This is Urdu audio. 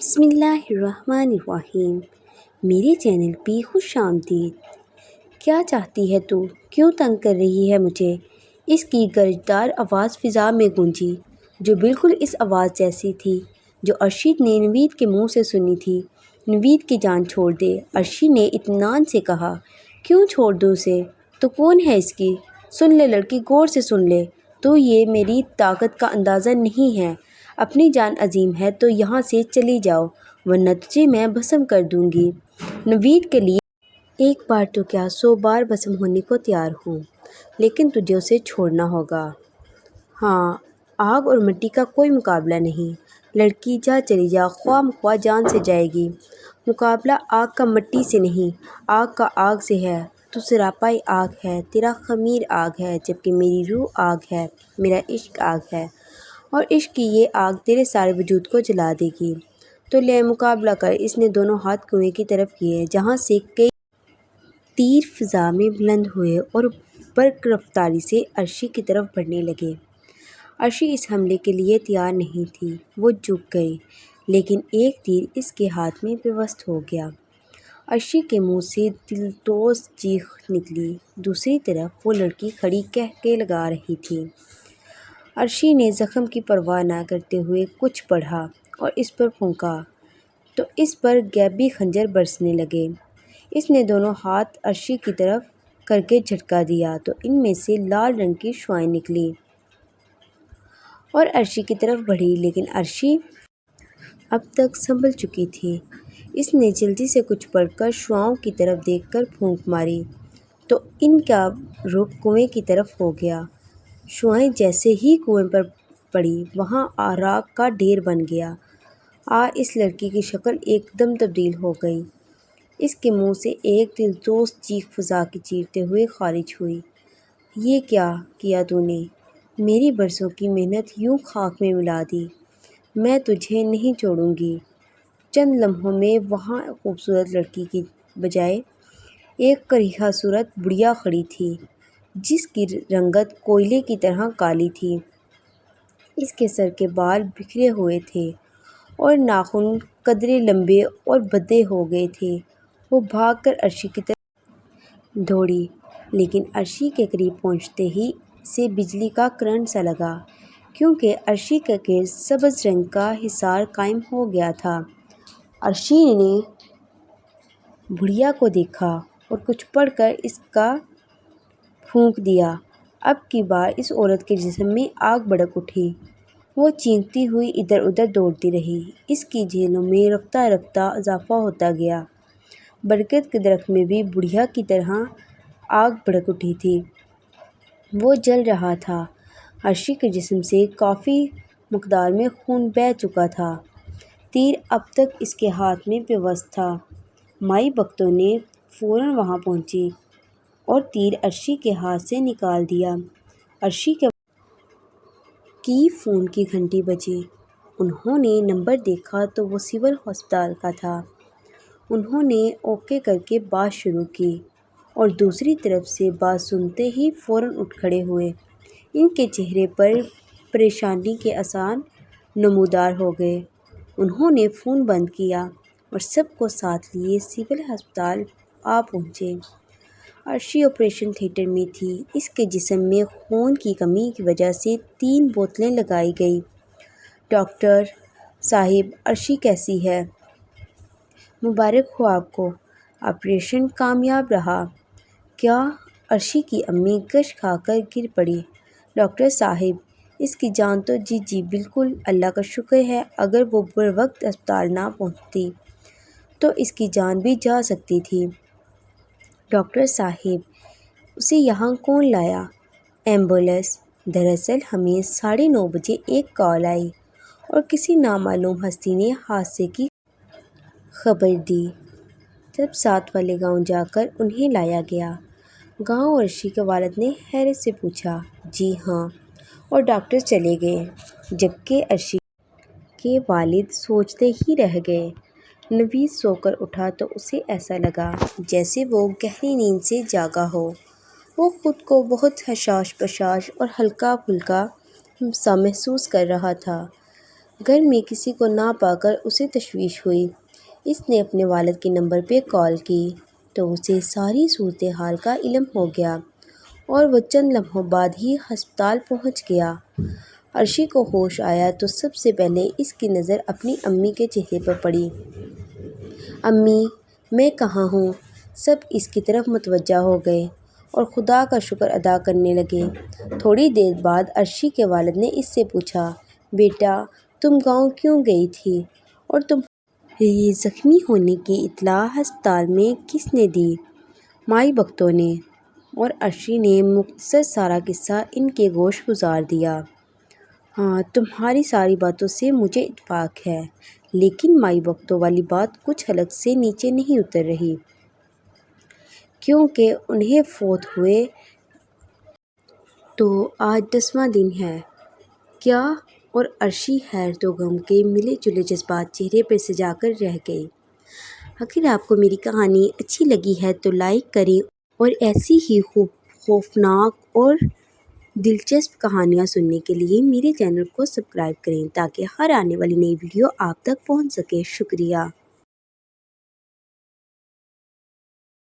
بسم اللہ الرحمن الرحیم۔ میرے چینل پہ خوش آمدید۔ کیا چاہتی ہے تو؟ کیوں تنگ کر رہی ہے مجھے؟ اس کی گرجدار آواز فضا میں گونجی، جو بالکل اس آواز جیسی تھی جو ارشد نے نوید کے منہ سے سنی تھی۔ نوید کی جان چھوڑ دے، ارشد نے اطمینان سے کہا۔ کیوں چھوڑ دوں اسے؟ تو کون ہے اس کی؟ سن لے لڑکی، غور سے سن لے۔ تو یہ میری طاقت کا اندازہ نہیں ہے۔ اپنی جان عظیم ہے تو یہاں سے چلی جاؤ، ورنہ تجھے میں بھسم کر دوں گی۔ نوید کے لیے ایک بار تو کیا 100 بار بھسم ہونے کو تیار ہوں، لیکن تجھے اسے چھوڑنا ہوگا۔ ہاں، آگ اور مٹی کا کوئی مقابلہ نہیں۔ لڑکی جا، چلی جا، خواہ مخواہ جان سے جائے گی۔ مقابلہ آگ کا مٹی سے نہیں، آگ کا آگ سے ہے۔ تو سراپائی آگ ہے، تیرا خمیر آگ ہے، جبکہ میری روح آگ ہے، میرا عشق آگ ہے، اور عشق کی یہ آگ تیرے سارے وجود کو جلا دے گی۔ تو لے مقابلہ کر۔ اس نے دونوں ہاتھ کنویں کی طرف کیے، جہاں سے کئی تیر فضا میں بلند ہوئے اور برق رفتاری سے عرشی کی طرف بڑھنے لگے۔ عرشی اس حملے کے لیے تیار نہیں تھی، وہ جھک گئی، لیکن ایک تیر اس کے ہاتھ میں پیوست ہو گیا۔ عرشی کے منہ سے دلسوز چیخ نکلی۔ دوسری طرف وہ لڑکی کھڑی قہقہے لگا رہی تھی۔ عرشی نے زخم کی پرواہ نہ کرتے ہوئے کچھ پڑھا اور اس پر پھونکا تو اس پر غیبی خنجر برسنے لگے۔ اس نے دونوں ہاتھ عرشی کی طرف کر کے جھٹکا دیا تو ان میں سے لال رنگ کی شعاعیں نکلیں اور عرشی کی طرف بڑھی، لیکن عرشی اب تک سنبھل چکی تھی۔ اس نے جلدی سے کچھ پڑھ کر شعاعوں کی طرف دیکھ کر پھونک ماری تو ان کا رخ کنویں کی طرف ہو گیا۔ شعاعیں جیسے ہی کنویں پر پڑی، وہاں راکھ کا ڈھیر بن گیا۔ اس لڑکی کی شکل ایک دم تبدیل ہو گئی۔ اس کے منہ سے ایک دلسوز چیخ فضا کی چیرتے ہوئے خارج ہوئی۔ یہ کیا کیا تو نے؟ میری برسوں کی محنت یوں خاک میں ملا دی۔ میں تجھے نہیں چھوڑوں گی۔ چند لمحوں میں وہاں خوبصورت لڑکی کی بجائے ایک کریہا صورت بڑھیا کھڑی تھی، جس کی رنگت کوئلے کی طرح کالی تھی۔ اس کے سر کے بال بکھرے ہوئے تھے اور ناخن قدرے لمبے اور بھدے ہو گئے تھے۔ وہ بھاگ کر عرشی کی طرف دوڑی، لیکن عرشی کے قریب پہنچتے ہی اسے بجلی کا کرنٹ سا لگا، کیونکہ عرشی کے گرد سبز رنگ کا حصار قائم ہو گیا تھا۔ عرشی نے بڑھیا کو دیکھا اور کچھ پڑھ کر اس کا پھونک دیا۔ اب کی بار اس عورت کے جسم میں آگ بھڑک اٹھی۔ وہ چیختی ہوئی ادھر ادھر دوڑتی رہی۔ اس کی جھیلوں میں رفتہ رفتہ اضافہ ہوتا گیا۔ برگد کے درخت میں بھی بڑھیا کی طرح آگ بھڑک اٹھی تھی۔ وہ جل رہا تھا۔ عرشی کے جسم سے کافی مقدار میں خون بہہ چکا تھا۔ تیر اب تک اس کے ہاتھ میں پیوست تھا۔ مائی بختوں نے فوراً وہاں پہنچی اور تیر عرشی کے ہاتھ سے نکال دیا۔ عرشی کی فون کی گھنٹی بجی۔ انہوں نے نمبر دیکھا تو وہ سول ہسپتال کا تھا۔ انہوں نے اوکے کر کے بات شروع کی اور دوسری طرف سے بات سنتے ہی فوراً اٹھ کھڑے ہوئے۔ ان کے چہرے پر پریشانی کے آثار نمودار ہو گئے۔ انہوں نے فون بند کیا اور سب کو ساتھ لیے سول ہسپتال پہنچے۔ عرشی آپریشن تھیٹر میں تھی۔ اس کے جسم میں خون کی کمی کی وجہ سے 3 بوتلیں لگائی گئیں۔ ڈاکٹر صاحب، عرشی کیسی ہے؟ مبارک ہو آپ کو، آپریشن کامیاب رہا۔ کیا؟ عرشی کی امی غش کھا کر گر پڑی۔ ڈاکٹر صاحب، اس کی جان تو جی بالکل، اللہ کا شکر ہے۔ اگر وہ بروقت ہسپتال نہ پہنچتی تو اس کی جان بھی جا سکتی تھی۔ ڈاکٹر صاحب، اسے یہاں کون لایا؟ ایمبولینس۔ دراصل ہمیں 9:30 بجے ایک کال آئی اور کسی نامعلوم ہستی نے حادثے کی خبر دی۔ تب ساتھ والے گاؤں جا کر انہیں لایا گیا۔ گاؤں عرشی کے والد نے حیرت سے پوچھا۔ جی ہاں، اور ڈاکٹر چلے گئے، جبکہ عرشی کے والد سوچتے ہی رہ گئے۔ نوید سو کر اٹھا تو اسے ایسا لگا جیسے وہ گہری نیند سے جاگا ہو۔ وہ خود کو بہت حشاش پشاش اور ہلکا پھلکا سا محسوس کر رہا تھا۔ گھر میں کسی کو نہ پا کر اسے تشویش ہوئی۔ اس نے اپنے والد کے نمبر پہ کال کی تو اسے ساری صورتحال کا علم ہو گیا اور وہ چند لمحوں بعد ہی ہسپتال پہنچ گیا۔ عرشی کو ہوش آیا تو سب سے پہلے اس کی نظر اپنی امی کے چہرے پر پڑی۔ امی، میں کہاں ہوں؟ سب اس کی طرف متوجہ ہو گئے اور خدا کا شکر ادا کرنے لگے۔ تھوڑی دیر بعد عرشی کے والد نے اس سے پوچھا، بیٹا تم گاؤں کیوں گئی تھی اور تمہارے زخمی ہونے کی اطلاع ہسپتال میں کس نے دی؟ مائی بختوں نے، اور عرشی نے مختصر سارا قصہ ان کے گوش گزار دیا۔ ہاں، تمہاری ساری باتوں سے مجھے اتفاق ہے، لیکن مائی بختوں والی بات کچھ حلق سے نیچے نہیں اتر رہی، کیونکہ انہیں فوت ہوئے تو آج 10واں دن ہے۔ کیا؟ اور عرشی حیرت و غم کے ملے جلے جذبات چہرے پر سجا کر رہ گئی۔ اگر آپ کو میری کہانی اچھی لگی ہے تو لائک کریں اور ایسی ہی خوفناک اور دلچسپ کہانیاں سننے کے لیے میرے چینل کو سبسکرائب کریں تاکہ ہر آنے والی نئی ویڈیو آپ تک پہنچ سکے۔ شکریہ۔